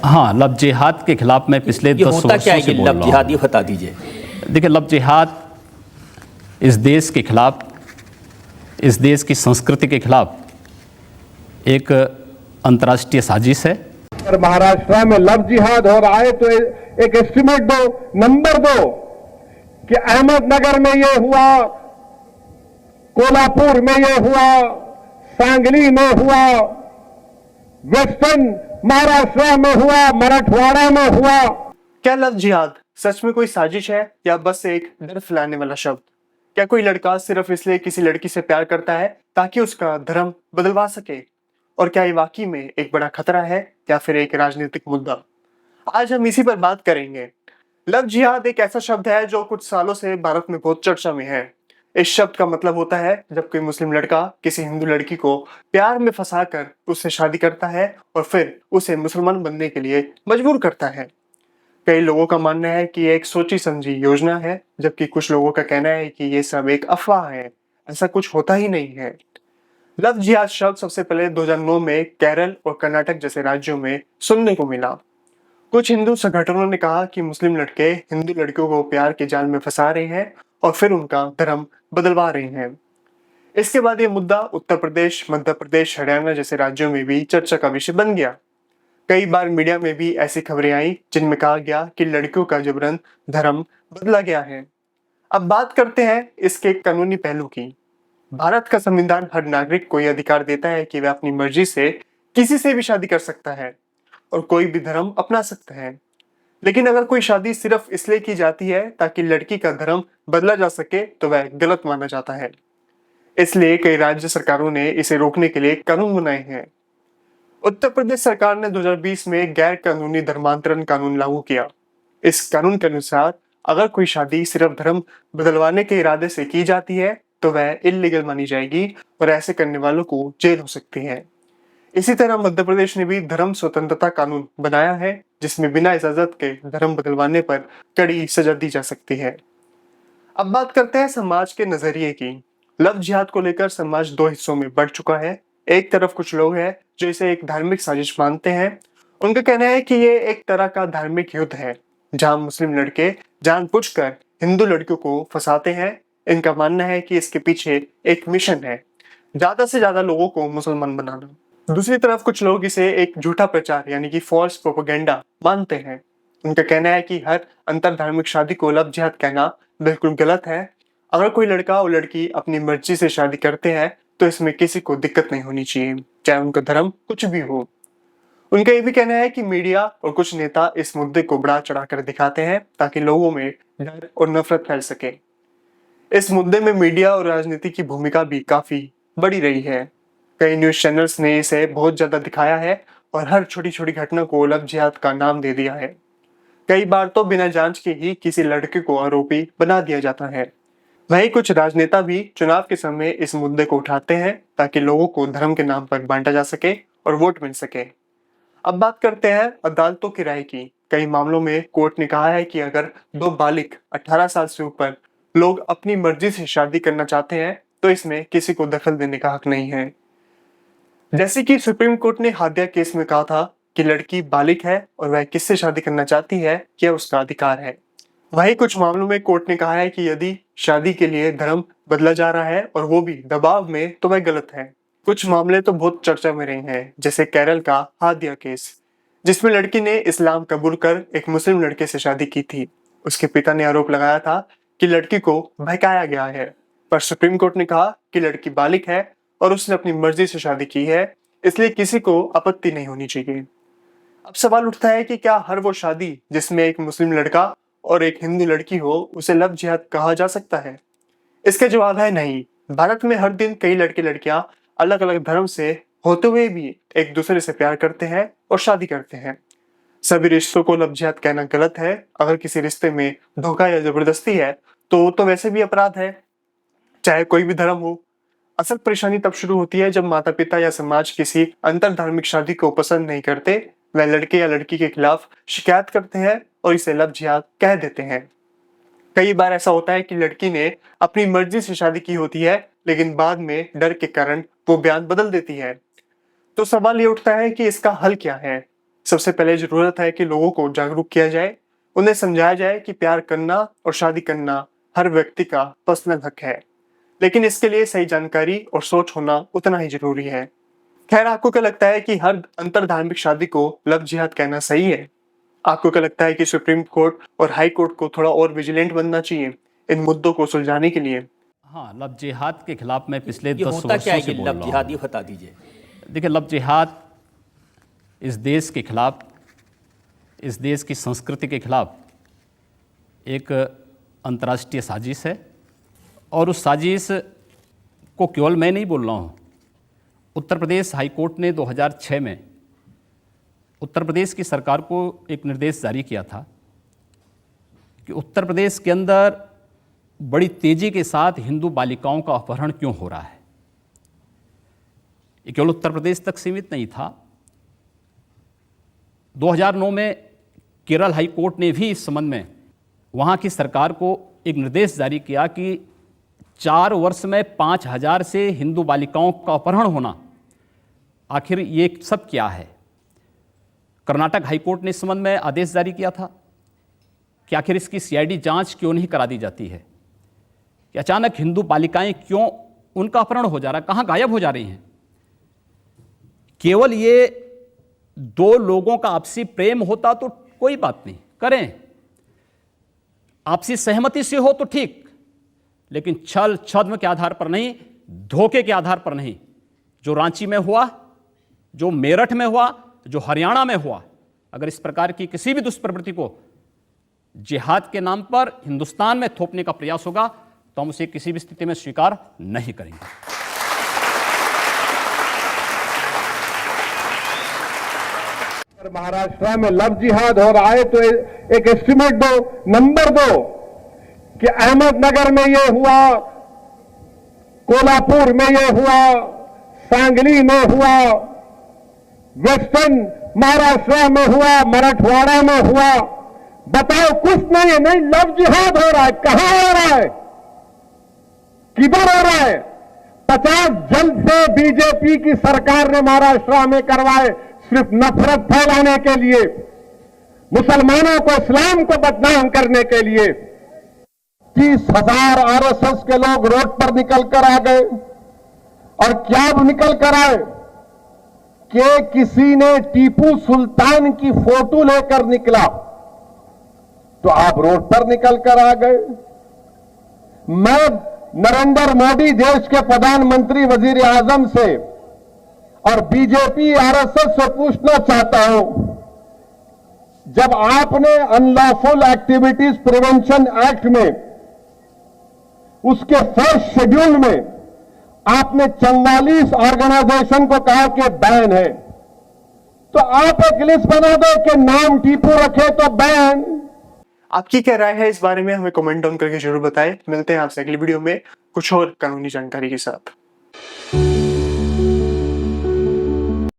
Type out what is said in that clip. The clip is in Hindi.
हाँ, लव जिहाद के खिलाफ मैं पिछले ये 10 होता क्या वर्षों है से ये बोल लव रहा जिहाद, ये हूँ। बता दीजिए। देखिए, लव जिहाद इस देश के खिलाफ, इस देश की संस्कृति के खिलाफ एक अंतर्राष्ट्रीय साजिश है। अगर महाराष्ट्र में लव जिहाद हो रहा है तो एक एस्टिमेट दो, नंबर दो कि अहमदनगर में ये हुआ, कोल्हापुर में ये हुआ, सांगली में हुआ, वेस्टर्न महाराष्ट्र में हुआ, मराठवाड़ा में हुआ। क्या लव जिहाद सच में कोई साजिश है या बस एक डर फैलाने वाला शब्द? क्या कोई लड़का सिर्फ इसलिए किसी लड़की से प्यार करता है ताकि उसका धर्म बदलवा सके? और क्या ये वाकई में एक बड़ा खतरा है या फिर एक राजनीतिक मुद्दा? आज हम इसी पर बात करेंगे। लव जिहाद एक ऐसा शब्द है जो कुछ सालों से भारत में बहुत चर्चा में है। इस शब्द का मतलब होता है जब कोई मुस्लिम लड़का किसी हिंदू लड़की को प्यार में फंसाकर उससे शादी करता है और फिर उसे मुसलमान बनने के लिए मजबूर करता है। कई लोगों का मानना है कि ये एक सोची समझी योजना है, जबकि कुछ लोगों का कहना है कि ये सब एक अफवाह है, ऐसा कुछ होता ही नहीं है। लव जिहाद शब्द सबसे पहले 2009 में केरल और कर्नाटक जैसे राज्यों में सुनने को मिला। कुछ हिंदू संगठनों ने कहा कि मुस्लिम लड़के हिंदू लड़कियों को प्यार के जाल में फंसा रहे हैं और फिर उनका धर्म बदलवा रहे हैं। इसके बाद ये मुद्दा उत्तर प्रदेश, मध्य प्रदेश, हरियाणा जैसे राज्यों में भी चर्चा का विषय बन गया। कई बार मीडिया में भी ऐसी खबरें आई जिनमें कहा गया कि लड़कियों का जबरन धर्म बदला गया है। अब बात करते हैं इसके कानूनी पहलू की। भारत का संविधान हर नागरिक को यह अधिकार देता है कि वह अपनी मर्जी से किसी से भी शादी कर सकता है और कोई भी धर्म अपना सकता है। लेकिन अगर कोई शादी सिर्फ इसलिए की जाती है ताकि लड़की का धर्म बदला जा सके तो वह गलत माना जाता है। इसलिए कई राज्य सरकारों ने इसे रोकने के लिए कानून बनाए हैं। उत्तर प्रदेश सरकार ने 2020 में गैर कानूनी धर्मांतरण कानून लागू किया। इस कानून के अनुसार अगर कोई शादी सिर्फ धर्म बदलवाने के इरादे से की जाती है तो वह इल्लीगल मानी जाएगी और ऐसे करने वालों को जेल हो सकती है। इसी तरह मध्य प्रदेश ने भी धर्म स्वतंत्रता कानून बनाया है, जिसमें बिना इजाजत के धर्म बदलवाने पर कड़ी सजा दी जा सकती है। अब बात करते हैं समाज के नजरिए की। लव जिहाद को लेकर समाज दो हिस्सों में बढ़ चुका है। एक तरफ कुछ लोग हैं जो इसे एक धार्मिक साजिश मानते हैं। उनका कहना है कि ये एक तरह का धार्मिक युद्ध है जहां मुस्लिम लड़के जानबूझकर हिंदू लड़कियों को फंसाते हैं। इनका मानना है कि इसके पीछे एक मिशन है, ज्यादा से ज्यादा लोगों को मुसलमान बनाना। दूसरी तरफ कुछ लोग इसे एक झूठा प्रचार यानी कि फॉल्स प्रोपेगेंडा मानते हैं। उनका कहना है कि हर अंतर धार्मिक शादी को लव जिहाद कहना बिल्कुल गलत है। अगर कोई लड़का और लड़की अपनी मर्जी से शादी करते हैं तो इसमें किसी को दिक्कत नहीं होनी चाहिए, चाहे उनका धर्म कुछ भी हो। उनका ये भी कहना है कि मीडिया और कुछ नेता इस मुद्दे को बढ़ा चढ़ाकर दिखाते हैं ताकि लोगों में डर और नफरत फैल सके। इस मुद्दे में मीडिया और राजनीति की भूमिका भी काफी बड़ी रही है। कई न्यूज चैनल्स ने इसे बहुत ज्यादा दिखाया है और हर छोटी छोटी घटना को लव जिहाद का नाम दे दिया है। कई बार तो बिना जांच के ही किसी लड़के को आरोपी बना दिया जाता है। वहीं कुछ राजनेता भी चुनाव के समय इस मुद्दे को उठाते हैं ताकि लोगों को धर्म के नाम पर बांटा जा सके और वोट मिल सके। अब बात करते हैं अदालतों की राय की। कई मामलों में कोर्ट ने कहा है कि अगर दो बालिग 18 साल से ऊपर लोग अपनी मर्जी से शादी करना चाहते हैं तो इसमें किसी को दखल देने का हक नहीं है। जैसे कि सुप्रीम कोर्ट ने हादिया केस में कहा था कि लड़की बालिग है और वह किससे शादी करना चाहती है यह उसका अधिकार है। वहीं कुछ मामलों में कोर्ट ने कहा है कि यदि शादी के लिए धर्म बदला जा रहा है और वो भी दबाव में तो वह गलत है। कुछ मामले तो बहुत चर्चा में रहे हैं, जैसे केरल का हादिया केस, जिसमें लड़की ने इस्लाम कबूल कर एक मुस्लिम लड़के से शादी की थी। उसके पिता ने आरोप लगाया था कि लड़की को बहकाया गया है, पर सुप्रीम कोर्ट ने कहा कि लड़की बालिग है और उसने अपनी मर्जी से शादी की है, इसलिए किसी को आपत्ति नहीं होनी चाहिए। अब सवाल उठता है कि क्या हर वो शादी जिसमें एक मुस्लिम लड़का और एक हिंदू लड़की हो उसे लव जिहाद कहा जा सकता है? इसका जवाब है नहीं। भारत में हर दिन कई लड़के लड़कियां अलग अलग धर्म से होते हुए भी एक दूसरे से प्यार करते हैं और शादी करते हैं। सभी रिश्तों को लव जिहाद कहना गलत है। अगर किसी रिश्ते में धोखा या जबरदस्ती है तो वैसे भी अपराध है, चाहे कोई भी धर्म हो। असल परेशानी तब शुरू होती है जब माता पिता या समाज किसी अंतर धार्मिक शादी को पसंद नहीं करते, वह लड़के या लड़की के खिलाफ शिकायत करते हैं और इसे लव जिहाद कह देते हैं। कई बार ऐसा होता है कि लड़की ने अपनी मर्जी से शादी की होती है, लेकिन बाद में डर के कारण वो बयान बदल देती है। तो सवाल ये उठता है कि इसका हल क्या है? सबसे पहले जरूरत है कि लोगों को जागरूक किया जाए, उन्हें समझाया जाए कि प्यार करना और शादी करना हर व्यक्ति का पर्सनल हक है, लेकिन इसके लिए सही जानकारी और सोच होना उतना ही जरूरी है। खैर, आपको क्या लगता है कि हर अंतरधार्मिक शादी को लव जिहाद कहना सही है? आपको क्या लगता है कि सुप्रीम कोर्ट और हाई कोर्ट को थोड़ा और विजिलेंट बनना चाहिए इन मुद्दों को सुलझाने के लिए? हाँ, लव जिहाद के खिलाफ मैं पिछले ये 10 होता क्या वर्षों है से ये बोल लव रहा जिहाद, हूँ। ये बता दीजिए। देखिए, लव जिहाद इस देश के खिलाफ, इस देश की संस्कृति के खिलाफ एक अंतर्राष्ट्रीय साजिश है, और उस साजिश को केवल मैं नहीं बोल रहा हूँ। उत्तर प्रदेश हाई कोर्ट ने 2006 में उत्तर प्रदेश की सरकार को एक निर्देश जारी किया था कि उत्तर प्रदेश के अंदर बड़ी तेजी के साथ हिंदू बालिकाओं का अपहरण क्यों हो रहा है। ये केवल उत्तर प्रदेश तक सीमित नहीं था। 2009 में केरल हाई कोर्ट ने भी इस संबंध में वहाँ की सरकार को एक निर्देश जारी किया कि 4 वर्ष में 5000 से हिंदू बालिकाओं का अपहरण होना, आखिर ये सब क्या है। कर्नाटक हाई कोर्ट ने इस संबंध में आदेश जारी किया था कि आखिर इसकी सीआईडी जांच क्यों नहीं करा दी जाती है कि अचानक हिंदू बालिकाएं क्यों उनका अपहरण हो जा रहा है, कहाँ गायब हो जा रही हैं। केवल ये 2 लोगों का आपसी प्रेम होता तो कोई बात नहीं, करें, आपसी सहमति से हो तो ठीक, लेकिन छल छद्म के आधार पर नहीं, धोखे के आधार पर नहीं। जो रांची में हुआ, जो मेरठ में हुआ, जो हरियाणा में हुआ, अगर इस प्रकार की किसी भी दुष्प्रवृत्ति को जिहाद के नाम पर हिंदुस्तान में थोपने का प्रयास होगा तो हम उसे किसी भी स्थिति में स्वीकार नहीं करेंगे। महाराष्ट्र में लव जिहाद हो रहा है तो एक एस्टिमेट दो, नंबर दो कि अहमदनगर में ये हुआ, कोल्हापुर में ये हुआ, सांगली में हुआ, वेस्टर्न महाराष्ट्र में हुआ, मराठवाड़ा में हुआ। बताओ, कुछ नहीं है, नहीं लव जिहाद हो रहा है। कहां हो रहा है, किधर हो रहा है? 50 जल्द से बीजेपी की सरकार ने महाराष्ट्र में करवाए, सिर्फ नफरत फैलाने के लिए, मुसलमानों को, इस्लाम को बदनाम करने के लिए। 30,000 आरएसएस के लोग रोड पर निकल कर आ गए, और क्या निकल कर आए कि किसी ने टीपू सुल्तान की फोटो लेकर निकला तो आप रोड पर निकल कर आ गए। मैं नरेंद्र मोदी देश के प्रधानमंत्री, वजीर आजम से और बीजेपी आरएसएस से पूछना चाहता हूं, जब आपने अनलॉफुल एक्टिविटीज प्रिवेंशन एक्ट में उसके फर्स्ट शेड्यूल में आपने 44 ऑर्गेनाइजेशन को कहा कि बैन है, तो आप एक लिस्ट बना दो कि नाम टीपू रखे तो बैन। आपकी क्या राय है इस बारे में, हमें कमेंट डाउन करके जरूर बताएं। मिलते हैं आपसे अगली वीडियो में कुछ और कानूनी जानकारी के साथ।